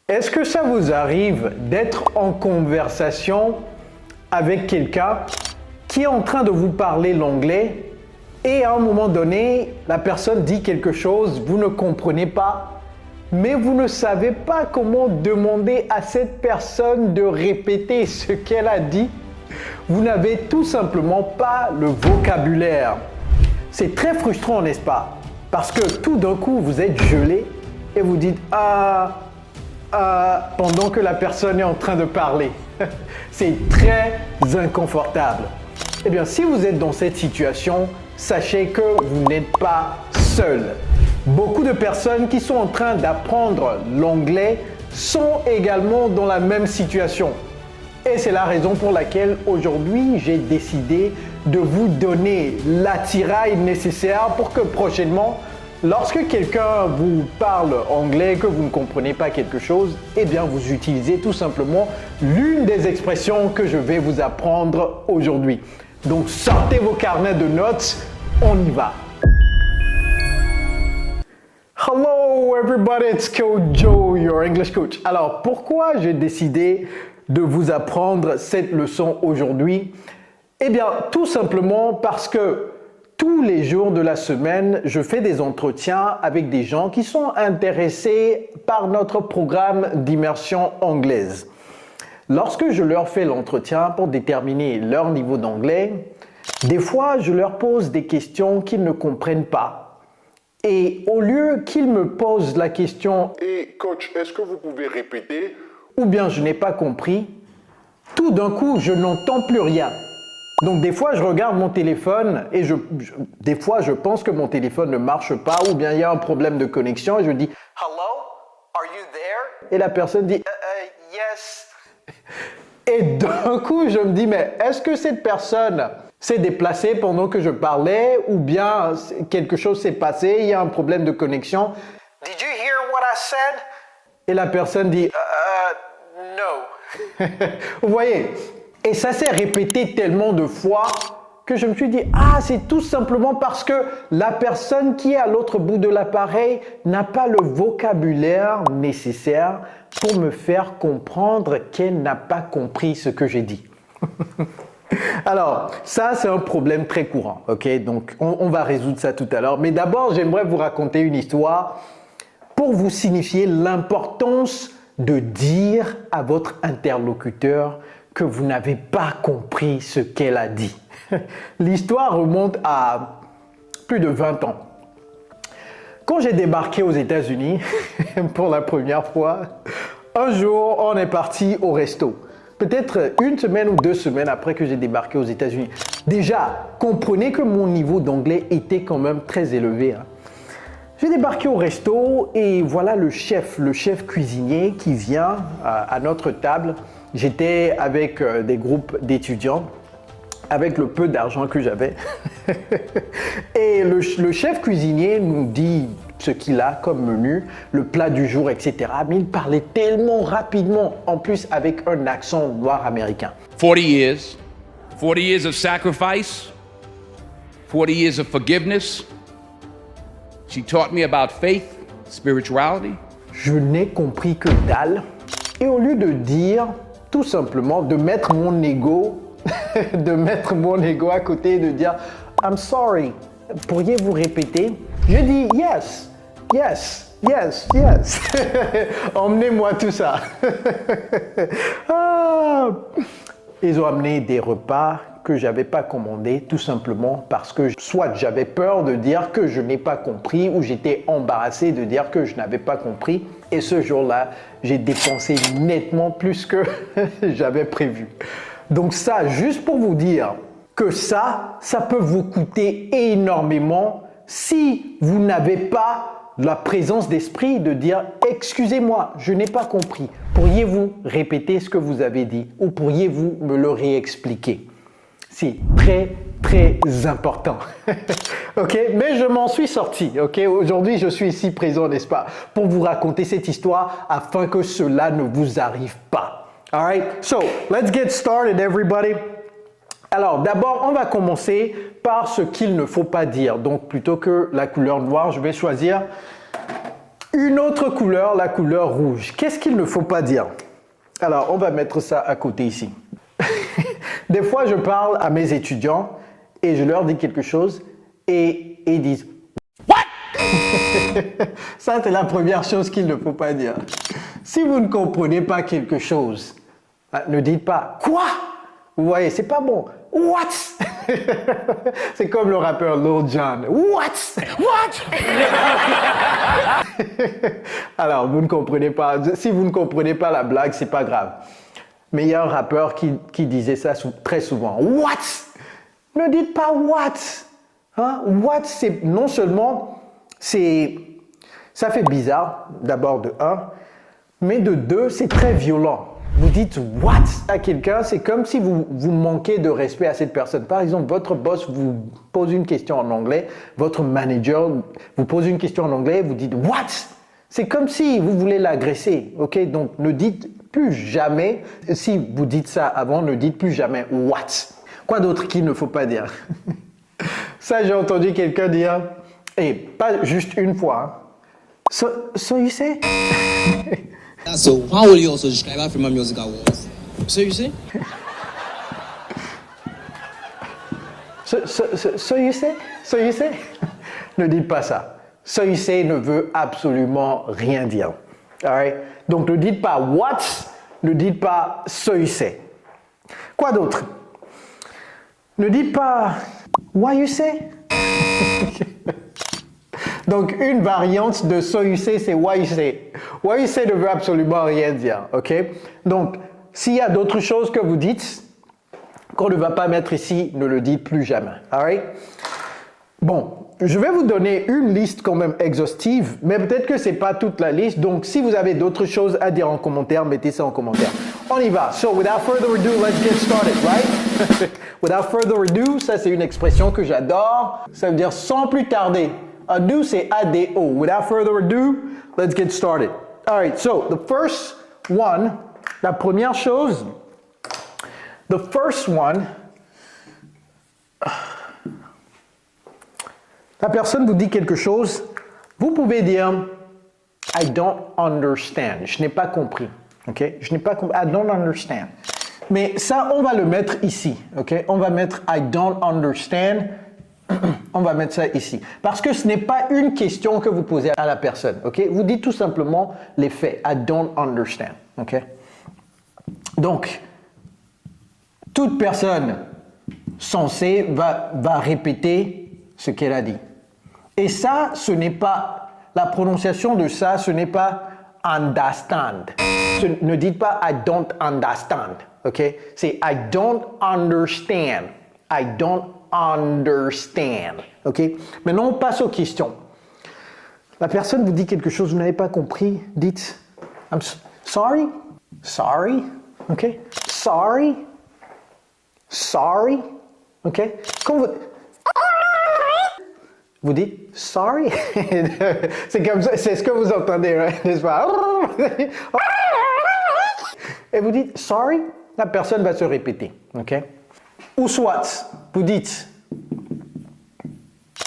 Est-ce que ça vous arrive d'être en conversation avec quelqu'un qui est en train de vous parler l'anglais et à un moment donné, la personne dit quelque chose, vous ne comprenez pas, mais vous ne savez pas comment demander à cette personne de répéter ce qu'elle a dit? Vous n'avez tout simplement pas le vocabulaire. C'est très frustrant, n'est-ce pas? Parce que tout d'un coup, vous êtes gelé et vous dites « pendant que la personne est en train de parler. C'est très inconfortable. Eh bien, si vous êtes dans cette situation, sachez que vous n'êtes pas seul. Beaucoup de personnes qui sont en train d'apprendre l'anglais sont également dans la même situation. Et c'est la raison pour laquelle aujourd'hui, j'ai décidé de vous donner l'attirail nécessaire pour que prochainement, lorsque quelqu'un vous parle anglais, que vous ne comprenez pas quelque chose, eh bien vous utilisez tout simplement l'une des expressions que je vais vous apprendre aujourd'hui. Donc sortez vos carnets de notes, on y va. Hello everybody, it's Coach Joe, your English coach. Alors pourquoi j'ai décidé de vous apprendre cette leçon aujourd'hui? Eh bien tout simplement parce que tous les jours de la semaine, je fais des entretiens avec des gens qui sont intéressés par notre programme d'immersion anglaise. Lorsque je leur fais l'entretien pour déterminer leur niveau d'anglais, des fois, je leur pose des questions qu'ils ne comprennent pas. Et au lieu qu'ils me posent la question « Et coach, est-ce que vous pouvez répéter ?» ou bien « je n'ai pas compris », tout d'un coup, je n'entends plus rien. Donc des fois, je regarde mon téléphone et des fois, je pense que mon téléphone ne marche pas ou bien il y a un problème de connexion et je dis « Hello, are you there ?» Et la personne dit « Yes ». Et d'un coup, je me dis « Mais est-ce que cette personne s'est déplacée pendant que je parlais ou bien quelque chose s'est passé, il y a un problème de connexion ?»« Did you hear what I said ?» Et la personne dit « No ». Vous voyez? Et ça s'est répété tellement de fois que je me suis dit « Ah, c'est tout simplement parce que la personne qui est à l'autre bout de l'appareil n'a pas le vocabulaire nécessaire pour me faire comprendre qu'elle n'a pas compris ce que j'ai dit. » Alors, ça, c'est un problème très courant, ok? Donc, on va résoudre ça tout à l'heure. Mais d'abord, j'aimerais vous raconter une histoire pour vous signifier l'importance de dire à votre interlocuteur que vous n'avez pas compris ce qu'elle a dit. L'histoire remonte à plus de 20 ans. Quand j'ai débarqué aux États-Unis pour la première fois, un jour, on est parti au resto. Peut-être une semaine ou 2 semaines après que j'ai débarqué aux États-Unis. Déjà, comprenez que mon niveau d'anglais était quand même très élevé. J'ai débarqué au resto et voilà le chef cuisinier qui vient à notre table. J'étais avec des groupes d'étudiants, avec le peu d'argent que j'avais. Et le chef cuisinier nous dit ce qu'il a comme menu, le plat du jour, etc. Mais il parlait tellement rapidement, en plus avec un accent noir américain. 40 years of sacrifice, 40 years of forgiveness. She taught me about faith, spirituality. Je n'ai compris que dalle. Et au lieu de dire tout simplement de mettre mon ego, à côté et de dire I'm sorry, pourriez-vous répéter? Je dis yes, yes, yes, yes. Emmenez-moi tout ça. Ils ont amené des repas que j'avais pas commandés tout simplement parce que soit j'avais peur de dire que je n'ai pas compris ou j'étais embarrassé de dire que je n'avais pas compris. Et ce jour-là, j'ai dépensé nettement plus que j'avais prévu. Donc ça, juste pour vous dire que ça peut vous coûter énormément si vous n'avez pas la présence d'esprit de dire « Excusez-moi, je n'ai pas compris. Pourriez-vous répéter ce que vous avez dit ou pourriez-vous me le réexpliquer ?» C'est très, très important. Ok, mais je m'en suis sorti. Ok, aujourd'hui, je suis ici présent, n'est-ce pas, pour vous raconter cette histoire afin que cela ne vous arrive pas. All right, so let's get started, everybody. Alors, d'abord, on va commencer par ce qu'il ne faut pas dire. Donc, plutôt que la couleur noire, je vais choisir Une autre couleur, la couleur rouge. Qu'est-ce qu'il ne faut pas dire? Alors, on va mettre ça à côté ici. Des fois, je parle à mes étudiants et je leur dis quelque chose et ils disent « What ?» Ça, c'est la première chose qu'il ne faut pas dire. Si vous ne comprenez pas quelque chose, ne dites pas « Quoi ?» Vous voyez, c'est pas bon. « What ?» C'est comme le rappeur Lil Jon. « What ?» What? Alors, vous ne comprenez pas. Si vous ne comprenez pas la blague, c'est pas grave. Mais il y a un rappeur qui disait ça très souvent. What? Ne dites pas what. Hein? What, c'est non seulement, ça fait bizarre, d'abord de un, mais de deux, c'est très violent. Vous dites what à quelqu'un, c'est comme si vous manquez de respect à cette personne. Par exemple, votre boss vous pose une question en anglais, votre manager vous pose une question en anglais, vous dites what? C'est comme si vous voulez l'agresser, ok? Donc, ne dites plus jamais, si vous dites ça avant, ne dites plus jamais what. Quoi d'autre qu'il ne faut pas dire? Ça, j'ai entendu quelqu'un dire, et pas juste une fois, hein. So you say? So how will you also describe African Music Awards? So you say? So you say? So you say? Ne dites pas ça. So you say ne veut absolument rien dire. Alright? Donc ne dites pas what, ne dites pas so you say. Quoi d'autre? Ne dites pas why you say. Donc une variante de so you say, c'est why you say. Why you say ne veut absolument rien dire. Ok? Donc s'il y a d'autres choses que vous dites qu'on ne va pas mettre ici, ne le dites plus jamais. Alright? Bon. Je vais vous donner une liste quand même exhaustive, mais peut-être que ce n'est pas toute la liste. Donc, si vous avez d'autres choses à dire en commentaire, mettez ça en commentaire. On y va. So, without further ado, let's get started, right? Without further ado, ça c'est une expression que j'adore. Ça veut dire sans plus tarder. Ado, c'est A-D-O. Without further ado, let's get started. All right, so the first one, la première chose, the first one, la personne vous dit quelque chose, vous pouvez dire I don't understand. Je n'ai pas compris. Ok? Je n'ai pas compris. I don't understand. Mais ça, on va le mettre ici. Ok? On va mettre I don't understand. On va mettre ça ici. Parce que ce n'est pas une question que vous posez à la personne. Ok? Vous dites tout simplement les faits. I don't understand. Ok? Donc, toute personne censée va répéter ce qu'elle a dit. Et ça, ce n'est pas, la prononciation de ça, ce n'est pas understand. Ne dites pas I don't understand, ok? C'est I don't understand. I don't understand, ok? Maintenant, on passe aux questions. La personne vous dit quelque chose, vous n'avez pas compris, dites I'm sorry, sorry, ok? Sorry, sorry, ok? Quand vous dites sorry. C'est comme ça, c'est ce que vous entendez, right? N'est-ce pas? Et vous dites sorry, la personne va se répéter, ok? Ou soit, vous dites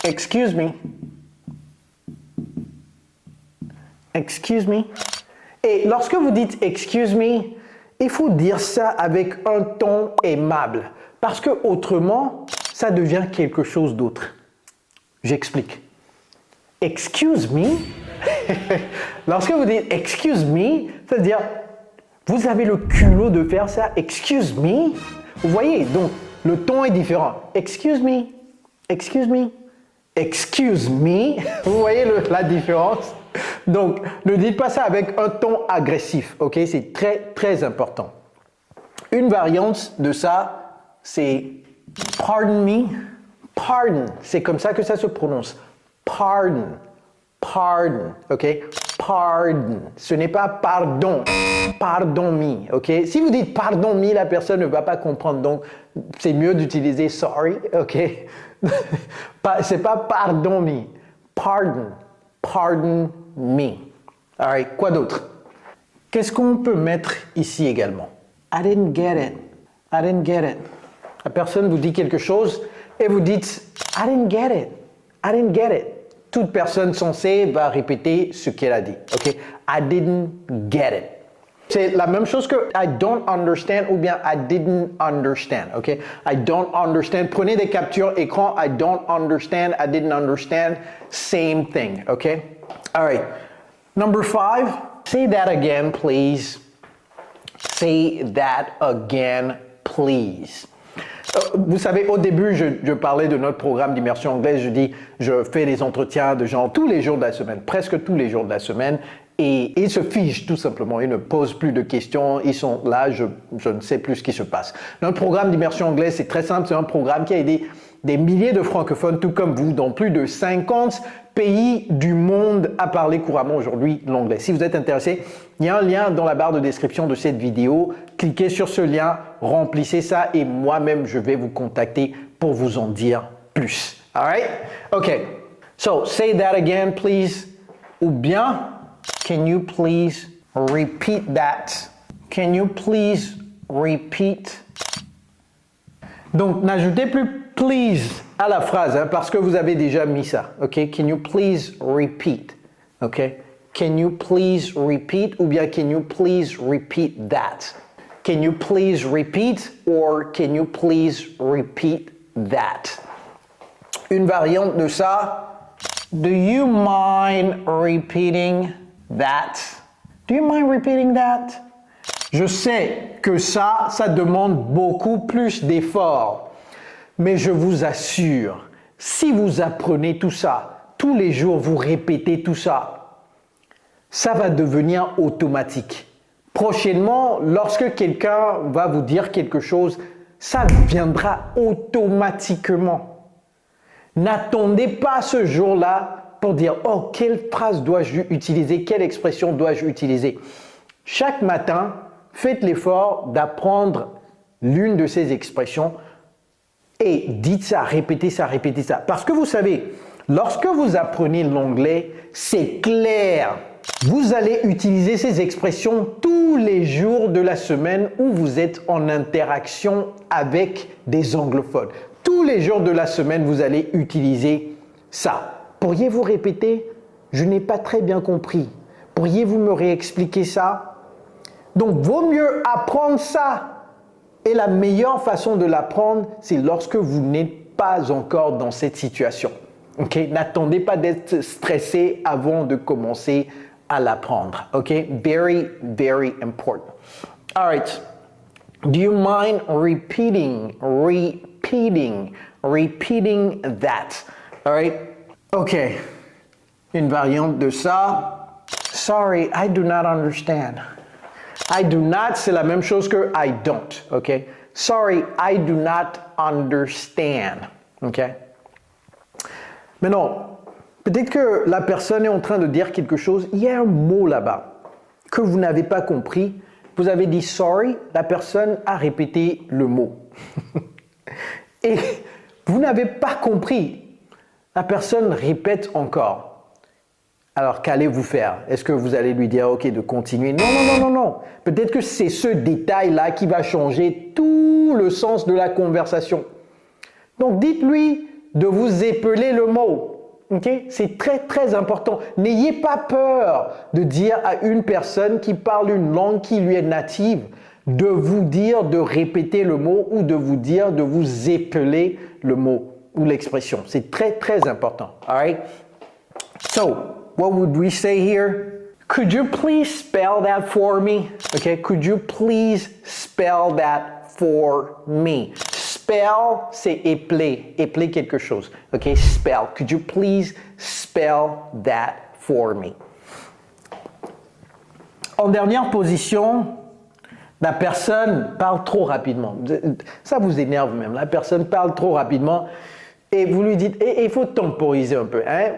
excuse me. Excuse me. Et lorsque vous dites excuse me, il faut dire ça avec un ton aimable. Parce que autrement, ça devient quelque chose d'autre. J'explique. Excuse me. Lorsque vous dites excuse me, c'est-à-dire vous avez le culot de faire ça. Excuse me. Vous voyez, donc le ton est différent. Excuse me. Excuse me. Excuse me. Vous voyez la différence? Donc, ne dites pas ça avec un ton agressif. Ok? C'est très, très important. Une variante de ça, c'est pardon me. Pardon, c'est comme ça que ça se prononce. Pardon, pardon, ok? Pardon, ce n'est pas pardon, pardon me, ok? Si vous dites pardon me, la personne ne va pas comprendre, donc c'est mieux d'utiliser sorry, ok? C'est pas pardon me, pardon, pardon me. Alright, quoi d'autre? Qu'est-ce qu'on peut mettre ici également? I didn't get it, I didn't get it. La personne vous dit quelque chose, et vous dites I didn't get it. I didn't get it. toute personne sensée va répéter ce qu'elle a dit. OK? I didn't get it. C'est la même chose que I don't understand ou bien I didn't understand. OK? I don't understand. Prenez des captures écran. I don't understand. I didn't understand. Same thing. OK? All right. Number 5. Say that again, please. Say that again, please. Vous savez, au début, je parlais de notre programme d'immersion anglaise. Je dis, je fais des entretiens de gens tous les jours de la semaine, presque tous les jours de la semaine. Et ils se figent tout simplement, ils ne posent plus de questions, ils sont là, je ne sais plus ce qui se passe. Notre programme d'immersion anglaise, c'est très simple, c'est un programme qui a aidé des milliers de francophones, tout comme vous, dans plus de 50 pays du monde à parler couramment aujourd'hui l'anglais. Si vous êtes intéressé, il y a un lien dans la barre de description de cette vidéo. Cliquez sur ce lien, remplissez ça et moi-même, je vais vous contacter pour vous en dire plus. All right? OK. So, say that again, please. Ou bien, can you please repeat that? Can you please repeat? Donc, n'ajoutez plus please à la phrase parce que vous avez déjà mis ça. OK? Can you please repeat? OK? Can you please repeat? Ou bien can you please repeat that? Can you please repeat or can you please repeat that? Une variante de ça. Do you mind repeating that? Do you mind repeating that? Je sais que ça demande beaucoup plus d'efforts. Mais je vous assure, si vous apprenez tout ça, tous les jours vous répétez tout ça, ça va devenir automatique. Prochainement, lorsque quelqu'un va vous dire quelque chose, ça viendra automatiquement. N'attendez pas ce jour-là pour dire « Oh, quelle phrase dois-je utiliser? Quelle expression dois-je utiliser ?» Chaque matin, faites l'effort d'apprendre l'une de ces expressions et dites ça, répétez ça, répétez ça. Parce que vous savez, lorsque vous apprenez l'anglais, c'est clair. Vous allez utiliser ces expressions tous les jours de la semaine où vous êtes en interaction avec des anglophones. Tous les jours de la semaine, vous allez utiliser ça. Pourriez-vous répéter? Je n'ai pas très bien compris. Pourriez-vous me réexpliquer ça? Donc, vaut mieux apprendre ça. Et la meilleure façon de l'apprendre, c'est lorsque vous n'êtes pas encore dans cette situation. Okay? N'attendez pas d'être stressé avant de commencer à l'apprendre. Okay? Very, very important. All right. Do you mind repeating that? All right. Okay. Une variante de ça. Sorry, I do not understand. I do not, c'est la même chose que I don't, ok? Sorry, I do not understand, ok? Maintenant, peut-être que la personne est en train de dire quelque chose, il y a un mot là-bas que vous n'avez pas compris. Vous avez dit sorry, la personne a répété le mot. Et vous n'avez pas compris. La personne répète encore. Alors, qu'allez-vous faire? Est-ce que vous allez lui dire, OK, de continuer? Non. Peut-être que c'est ce détail-là qui va changer tout le sens de la conversation. Donc, dites-lui de vous épeler le mot. OK? C'est très, très important. N'ayez pas peur de dire à une personne qui parle une langue qui lui est native de vous dire de répéter le mot ou de vous dire de vous épeler le mot ou l'expression. C'est très, très important. All right? So, what would we say here? Could you please spell that for me? Okay, could you please spell that for me? Spell, c'est épeler quelque chose. Okay, spell. Could you please spell that for me? En dernière position, la personne parle trop rapidement. Ça vous énerve même. La personne parle trop rapidement. Et vous lui dites, il faut temporiser un peu. Hein?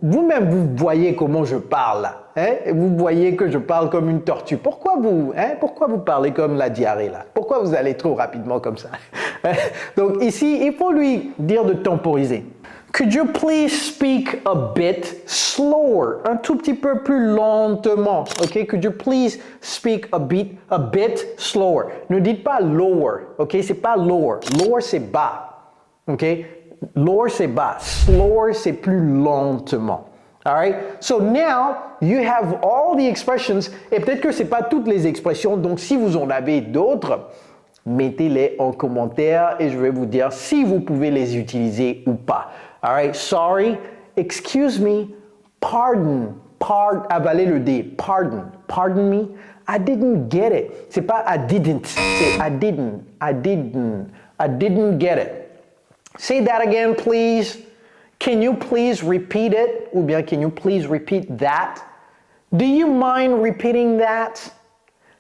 Vous-même, vous voyez comment je parle là. Hein? Vous voyez que je parle comme une tortue. Pourquoi vous parlez comme la diarrhée là? Pourquoi vous allez trop rapidement comme ça? Donc ici, il faut lui dire de temporiser. Could you please speak a bit slower? Un tout petit peu plus lentement. Okay? Could you please speak a bit slower? Ne dites pas lower. Okay? C'est pas lower. Lower, c'est bas. Okay? lower c'est bas, slower c'est plus lentement. All right? So now you have all the expressions et peut-être que c'est pas toutes les expressions, donc si vous en avez d'autres, mettez-les en commentaire et je vais vous dire si vous pouvez les utiliser ou pas. All right? Sorry, excuse me, pardon, avalez le D, pardon me, I didn't get it. C'est pas I didn't, c'est I didn't get it. Say that again, please. Can you please repeat it? Ou bien, can you please repeat that? Do you mind repeating that?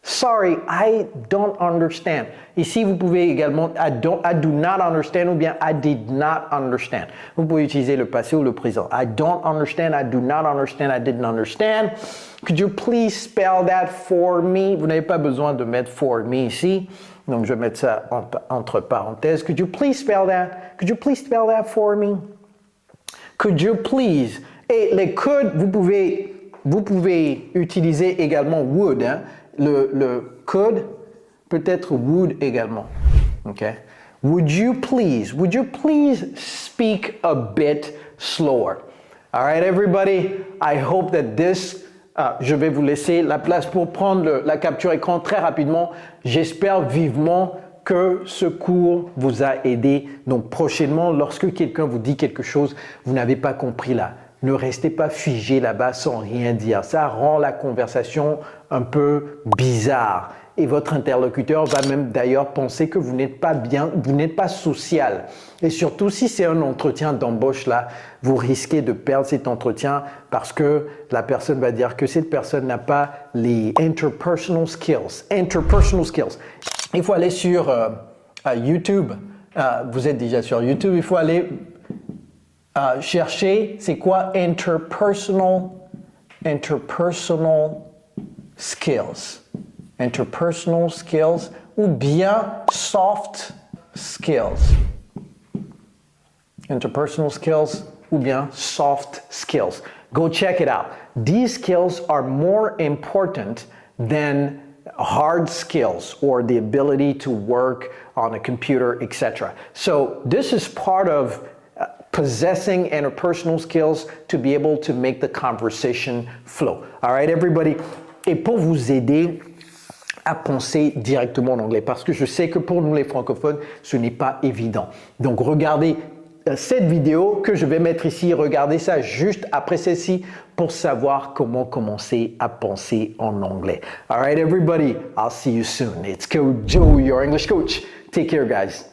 Sorry, I don't understand. Ici, vous pouvez également I do not understand ou bien I did not understand. Vous pouvez utiliser le passé ou le présent. I don't understand, I do not understand, I didn't understand. Could you please spell that for me? Vous n'avez pas besoin de mettre for me ici. Donc, je vais mettre ça entre parenthèses. Could you please spell that? Could you please spell that for me? Could you please? Et les could, vous pouvez utiliser également would. Hein? Le could peut être would également. Okay? Would you please speak a bit slower? All right, everybody. I hope that this. Je vais vous laisser la place pour prendre la capture écran très rapidement. J'espère vivement que ce cours vous a aidé. Donc prochainement, lorsque quelqu'un vous dit quelque chose, vous n'avez pas compris là. Ne restez pas figé là-bas sans rien dire. Ça rend la conversation un peu bizarre. Et votre interlocuteur va même d'ailleurs penser que vous n'êtes pas bien, vous n'êtes pas social. Et surtout, si c'est un entretien d'embauche là, vous risquez de perdre cet entretien parce que la personne va dire que cette personne n'a pas les interpersonal skills. Il faut aller sur YouTube. Vous êtes déjà sur YouTube. Il faut aller chercher, c'est quoi interpersonal skills. Interpersonal skills ou bien soft skills. Interpersonal skills ou bien soft skills. Go check it out. These skills are more important than hard skills or the ability to work on a computer, etc. So this is part of possessing interpersonal skills to be able to make the conversation flow. All right, everybody? Et pour vous aider à penser directement en anglais, parce que je sais que pour nous les francophones, ce n'est pas évident. Donc regardez cette vidéo que je vais mettre ici, regardez ça juste après celle-ci pour savoir comment commencer à penser en anglais. All right, everybody, I'll see you soon. It's Coach Joe, your English coach. Take care, guys.